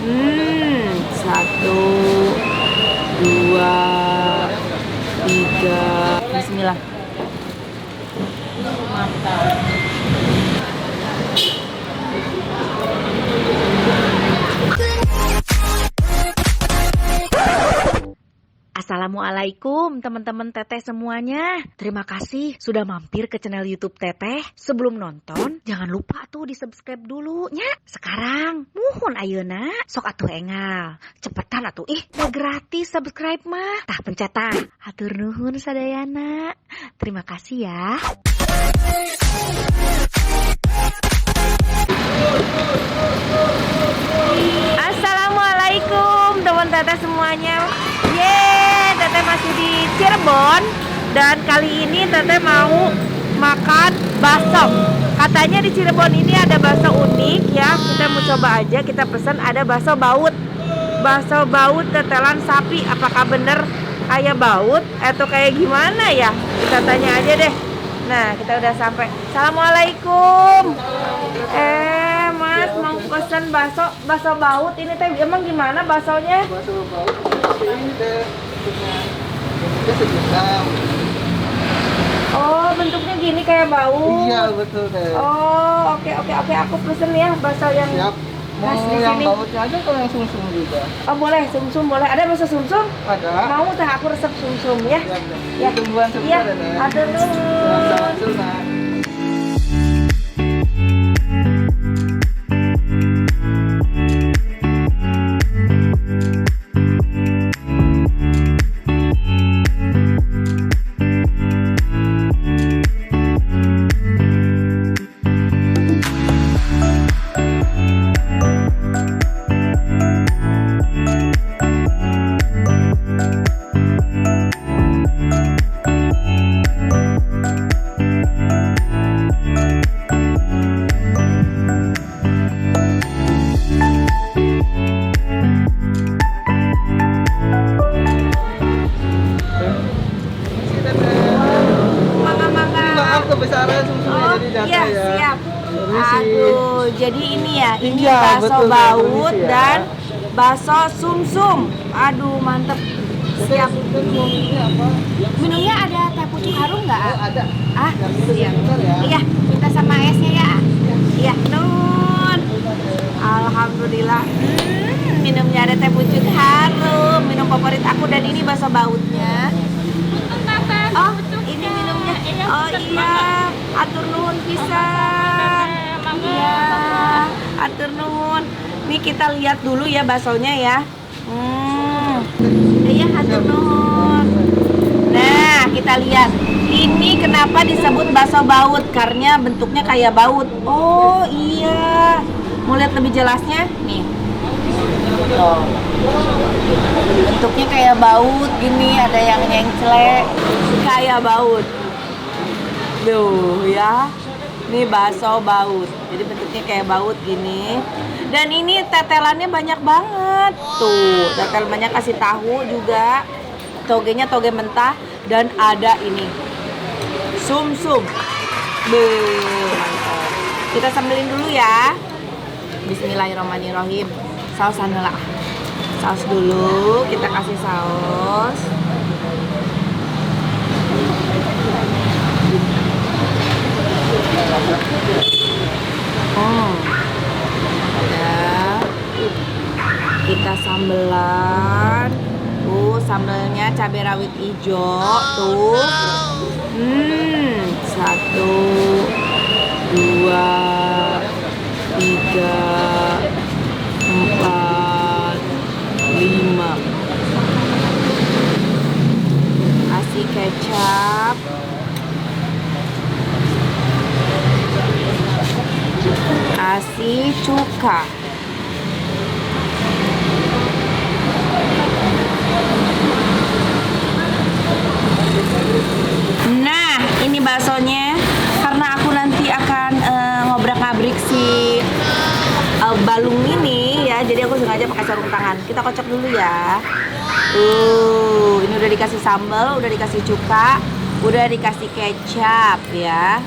Satu, dua, tiga. Bismillah. Mantap. Assalamualaikum teman-teman Teteh semuanya. Terima kasih sudah mampir ke channel YouTube Teteh. Sebelum nonton, jangan lupa tuh di-subscribe dulu nya. Sekarang, muhun ayeuna. Sok atuh engal. Cepetan atuh mau gratis subscribe mah. Tah pencet tah. Hatur nuhun sadayana. Terima kasih ya. Assalamualaikum teman Teteh semuanya. Teteh masih di Cirebon dan kali ini Teteh mau makan bakso. Katanya di Cirebon ini ada bakso unik ya. Kita mau coba aja, kita pesan ada bakso baut. Bakso baut tetelan sapi. Apakah bener kayak baut atau kayak gimana ya? Kita tanya aja deh. Nah, kita udah sampai. Assalamualaikum. Mas mau pesan bakso baut. Ini teh emang gimana baksonya? Bakso baut ini teh bentuknya. Oh, bentuknya gini kayak baut. Iya, betul teh. Oh, oke. Aku pesen ya bakso yang siap. Mau yang sini. bautnya aja atau yang sumsum juga? Oh, boleh sumsum boleh. Ada bakso sumsum? Ada. Mau teh aku resep sumsum ya? Ya. Tungguan sebentar ya. Ada nuhun. Kebesaran sumsumnya jadi jatuh iya, ya. Siap. Permisi. Aduh, jadi ini ya, ini Iya, bakso betul, baut permisi ya. dan bakso sumsum. Aduh, mantep. Siap. Minumnya apa? Minumnya ada teh pucuk harum nggak? Oh, ada. Ah, siap. Sebentar ya. Iya, minta sama esnya ya. Iya, nun. Alhamdulillah. Minumnya ada teh pucuk harum, minum favorit aku, dan ini bakso bautnya. Oh, ini minumnya. Oh iya, atur nuhun pisan. Iya, atur nuhun. Nih kita lihat dulu ya baksonya ya. Iya, atur nuhun. Nah, kita lihat. Ini kenapa disebut bakso baut? Karena bentuknya kayak baut. Oh iya. Mau lihat lebih jelasnya? Nih. Bentuknya kayak baut gini, ada yang nyengclek kayak baut. Duh ya. Ini bakso baut. Jadi bentuknya kayak baut gini. Dan ini tetelannya banyak banget. Tuh, tetel banyak, kasih tahu juga. Togenya toge mentah dan ada ini sumsum. Mantap. Kita sambelin dulu ya. Bismillahirrahmanirrahim. Saus anela. Saus dulu, kita kasih saus. Ya. Kita sambelan. Tuh, sambelnya cabai rawit hijau tuh. Satu, dua, tiga, empat, lima. Kasih kecap. Kasih cuka. Nah, ini baksonya. Karena aku nanti akan ngobrak-ngabrik si balung ini ya, jadi aku sengaja pakai sarung tangan. Kita kocok dulu ya. Ini udah dikasih sambal, udah dikasih cuka, udah dikasih kecap ya,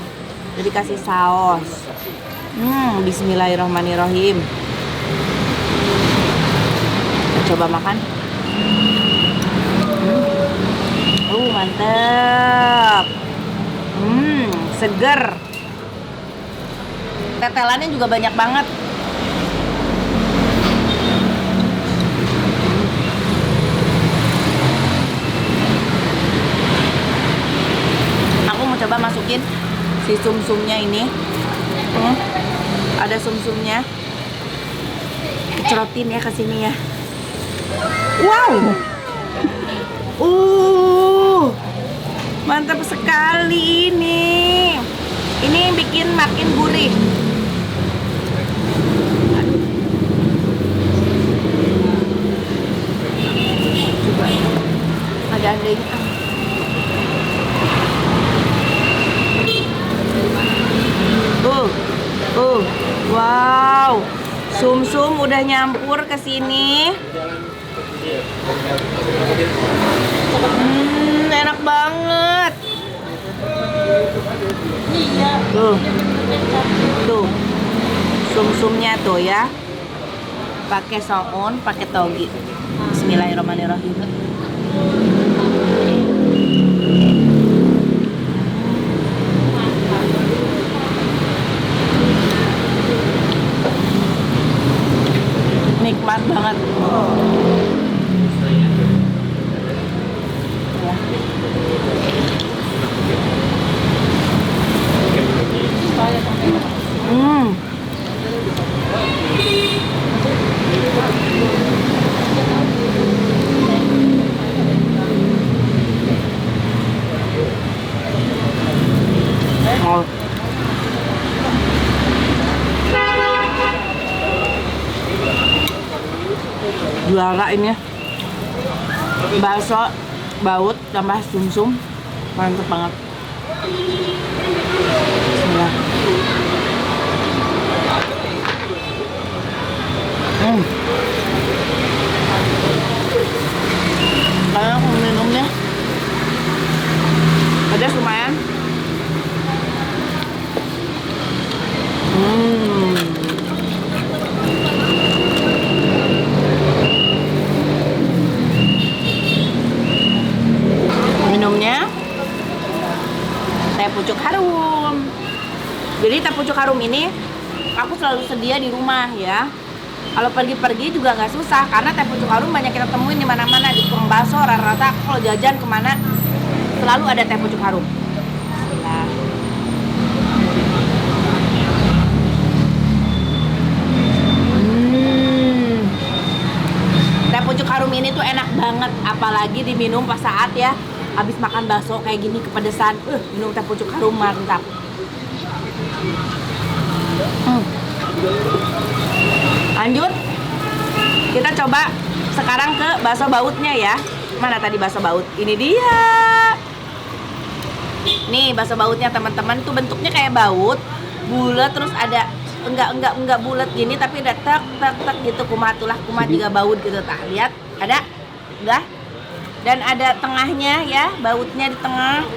udah dikasih saus. Bismillahirrahmanirrahim. Coba makan. Mantep. Seger. Tetelannya juga banyak banget. Aku mau coba masukin si sumsumnya ini. Ada sumsumnya. Cerotin ya ke sini ya. Wow. Mantap sekali ini. Ini bikin makin gurih. Coba. Ada andainya. Wow. Sumsum udah nyampur ke sini. Enak banget. Tuh. Sumsumnya tuh ya. Pakai soun, pakai togi. Bismillahirrahmanirrahim. Nikmat banget. Juara ini bakso baut tambah sumsum, mantep banget. Bismillah. Kalian aku minumnya pedas lumayan. Minumnya teh pucuk harum. Jadi teh pucuk harum ini aku selalu sedia di rumah ya. Kalau pergi-pergi juga nggak susah karena teh pucuk harum banyak kita temuin di mana-mana, di tukang bakso rata-rata. Aku kalau jajan kemana selalu ada teh pucuk harum. Nah. Teh pucuk harum ini tuh enak banget, apalagi diminum pas saat ya habis makan bakso kayak gini kepedesan. Minum teh pucuk harum mantap. Lanjut, kita coba sekarang ke bakso bautnya ya. Mana tadi bakso baut? Ini dia. Nih bakso bautnya teman-teman, tuh bentuknya kayak baut, bulat terus ada enggak bulat gini tapi ada tek gitu, kumat juga baut gitu. Tah, lihat, ada? Udah? Dan ada tengahnya ya, bautnya di tengah.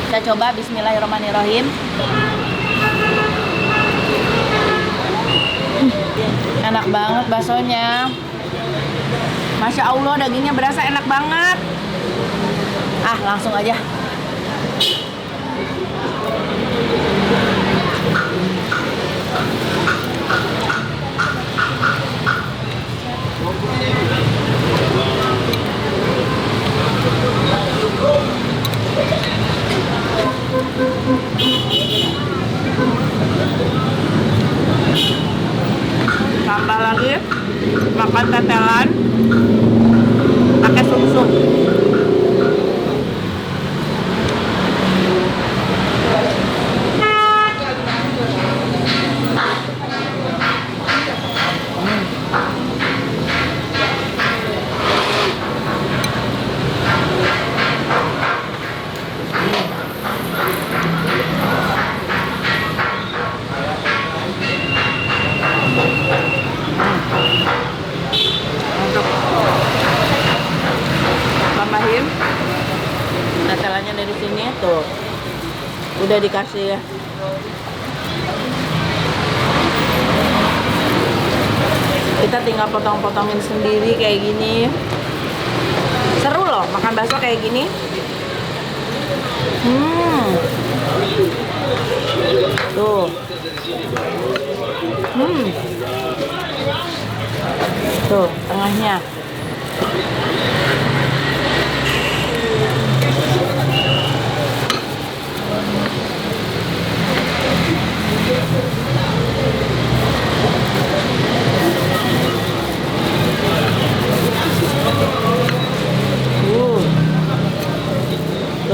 Kita coba, bismillahirrahmanirrahim. Enak banget baksonya. Masya Allah, dagingnya berasa enak banget. Langsung aja. Tambah lagi makan tetelan pakai sumsum. Tambahin tetelannya dari sini tuh, udah dikasih ya. Kita tinggal potong-potongin sendiri kayak gini. Seru loh makan bakso kayak gini. Tuh. Tuh, tengahnya.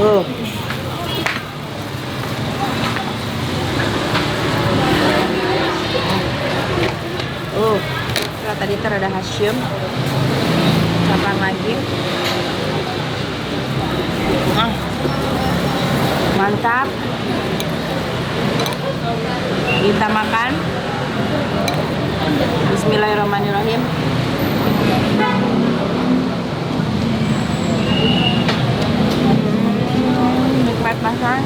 Tuh. Tadi ada Hashim. Kapan lagi? Mantap. Kita makan. Bismillahirrahmanirrahim. Nikmat banget.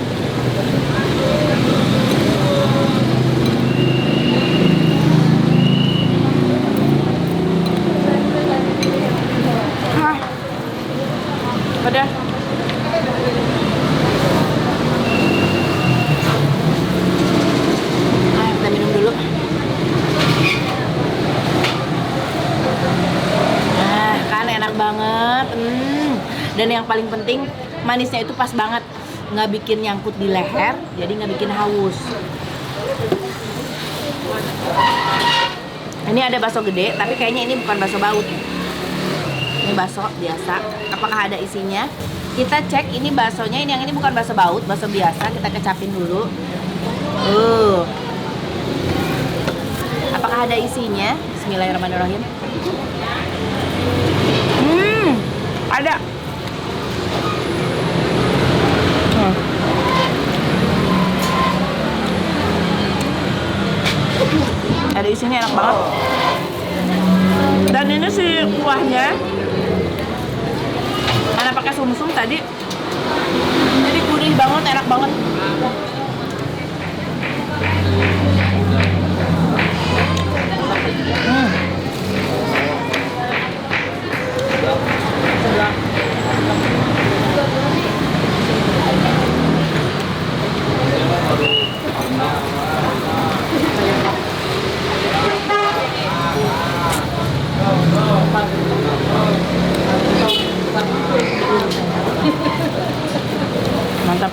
Udah. Kita minum dulu. Kan enak banget. Dan yang paling penting manisnya itu pas banget, nggak bikin nyangkut di leher, jadi nggak bikin haus. Ini ada bakso gede, tapi kayaknya ini bukan bakso baut. Ini bakso biasa. Apakah ada isinya? Kita cek ini baksonya. Ini yang ini bukan bakso baut, bakso biasa. Kita kecapin dulu. Apakah ada isinya? Bismillahirrahmanirrahim. Ada. Ada isinya, enak banget. Dan ini si kuahnya karena pakai sumsum tadi, jadi gurih banget, enak banget. Mantap.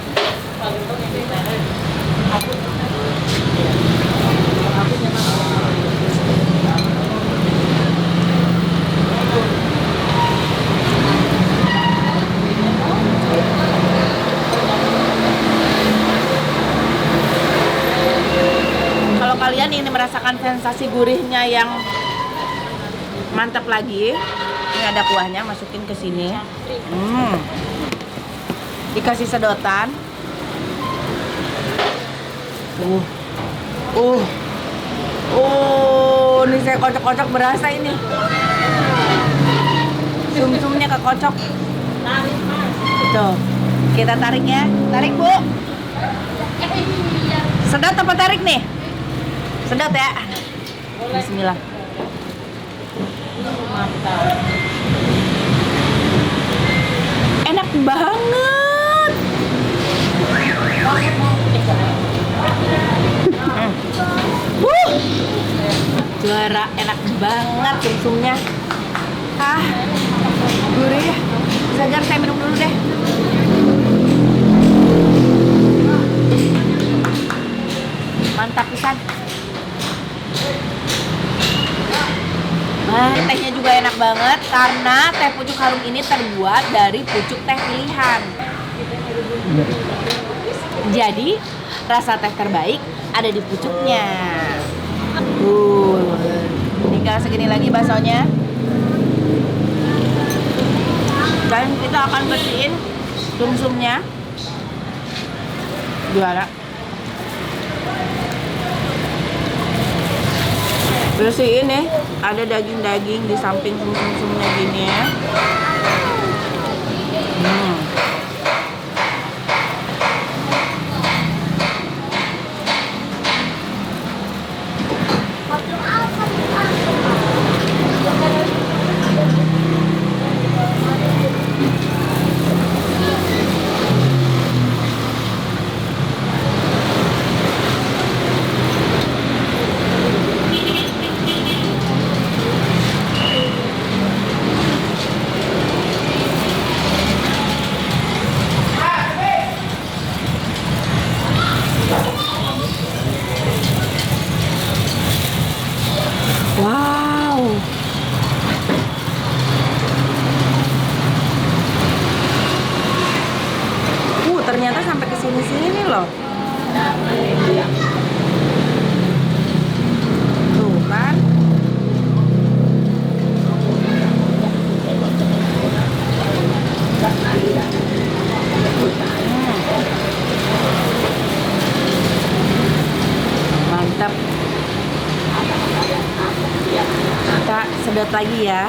Kalau kalian ingin merasakan sensasi gurihnya yang mantap lagi, ini ada kuahnya, masukin ke sini. Dikasih sedotan. Ini saya kocok-kocok berasa ini. Sum-sumnya kekocok. Tuh. Kita tarik ya. Tarik, Bu. Sedot apa tarik nih? Sedot ya. Bismillah. Mantap. Enak banget. Juara, enak banget sumsumnya. Gurih. Segar, saya minum dulu deh. Mantap pisan. Tehnya juga enak banget karena teh pucuk harum ini terbuat dari pucuk teh pilihan. Jadi rasa teh terbaik ada di pucuknya. Tinggal segini lagi baksonya. Dan kita akan bersihin sumsumnya. Juara. Bersihin nih, ada daging-daging di samping sumsum-sumnya gini ya. lihat lagi ya.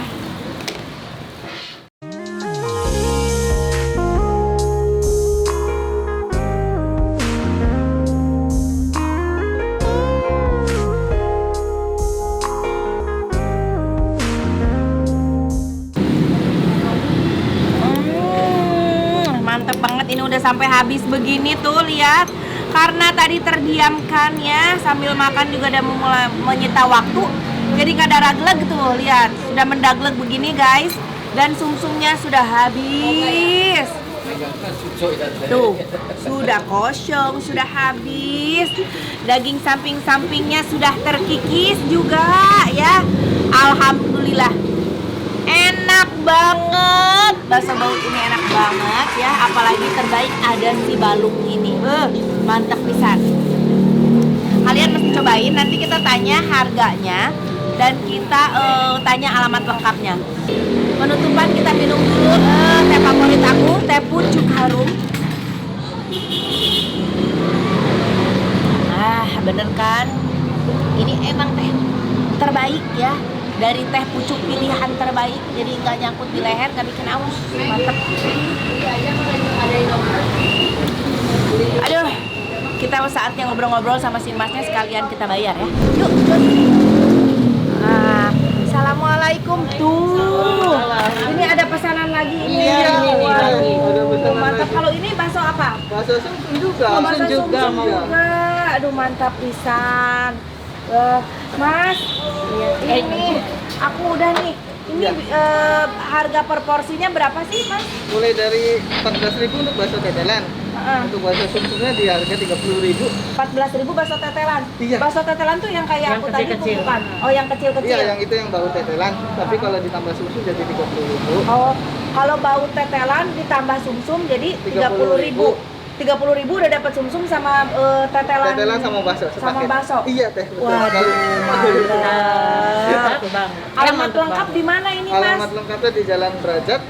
Mantep banget, ini udah sampai habis begini tuh, lihat. Karena tadi terdiamkan ya, sambil makan juga udah mulai menyita waktu. Jadi nggak ada ragleg tuh, lihat. Sudah mendagleg begini guys. Dan sumsumnya sudah habis. Tuh, sudah kosong, sudah habis. Daging samping-sampingnya sudah terkikis juga ya. Alhamdulillah. Enak banget. Bakso baut ini enak banget ya, apalagi terbaik ada si balung ini. Mantap pisan. Kalian mesti cobain, nanti kita tanya harganya dan kita tanya alamat lengkapnya. Penutupan kita minum dulu teh favorit aku, teh pucuk harum. Bener kan? Ini emang teh terbaik ya, dari teh pucuk pilihan terbaik, jadi nggak nyangkut di leher, nggak bikin aus. Mantep. Aduh, kita saatnya ngobrol-ngobrol sama si masnya, sekalian kita bayar ya. Yuk, Assalamualaikum. Tuh, ini ada pesanan lagi ini. Iya, Waduh, ada pesanan mantap. lagi. Kalau ini bakso apa? Bakso sumsum juga. Oh, bakso juga sumsum mau. juga. Aduh, mantap pisan. Mas, ini aku udah nih. Ini Iya. harga per porsinya berapa sih, Mas? Mulai dari 14.000 untuk bakso tetelan. Untuk bakso sumsumnya di harga 30.000. 14.000 bakso tetelan. Iya. Bakso tetelan tuh yang kayak aku tadi bukan. Oh, yang kecil-kecil. Iya, yang itu yang bau tetelan. Tapi kalau ditambah susu jadi 30.000. Oh, kalau bau tetelan ditambah sumsum jadi 30.000. 30.000 udah dapat sumsum sama tetelan. Tetelan sama bakso. Sama sepaket. bakso. Iya, teh. Betul Waduh, sekali. mantap. Alamat lengkap di mana ini, Mas? Alamat lengkapnya di Jalan Derajat,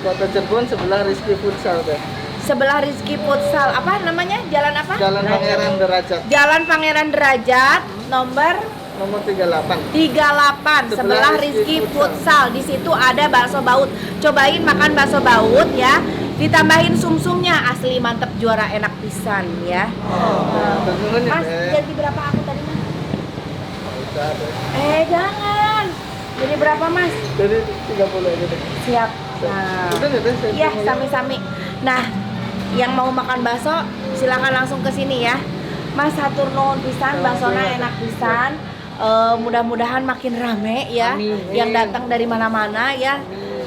Kota Cirebon, sebelah Rizky Futsal teh. Sebelah Rizky Futsal. Apa namanya? Jalan apa? Jalan Pangeran Derajat, Jalan Pangeran Derajat, nomor nomor 38. 38 sebelah Rizky Futsal. Di situ ada bakso baut. Cobain makan bakso baut ya. Ditambahin sumsumnya, asli mantep, juara, enak pisan ya. Terus Mas, jadi berapa aku tadi, Mas? Jangan. Jadi berapa, Mas? Jadi 30 aja deh. Siap. Nah, Udah nih, teh. saya iya, tunggu ya. sami-sami. Nah, yang mau makan bakso silakan langsung ke sini ya. Mas, hatur nuhun pisan, baksona enak pisan. Mudah-mudahan makin rame ya. Amin. Yang datang dari mana-mana ya.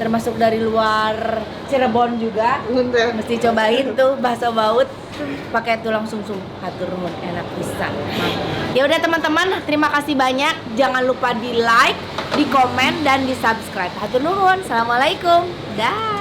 Termasuk dari luar Cirebon juga. Bentar. Mesti cobain tuh bakso baut pakai tulang sumsum. Hatur nuhun, enak pisan. Ya udah teman-teman, terima kasih banyak. Jangan lupa di like, di komen dan di subscribe. Hatur nuhun. Assalamualaikum. Dah.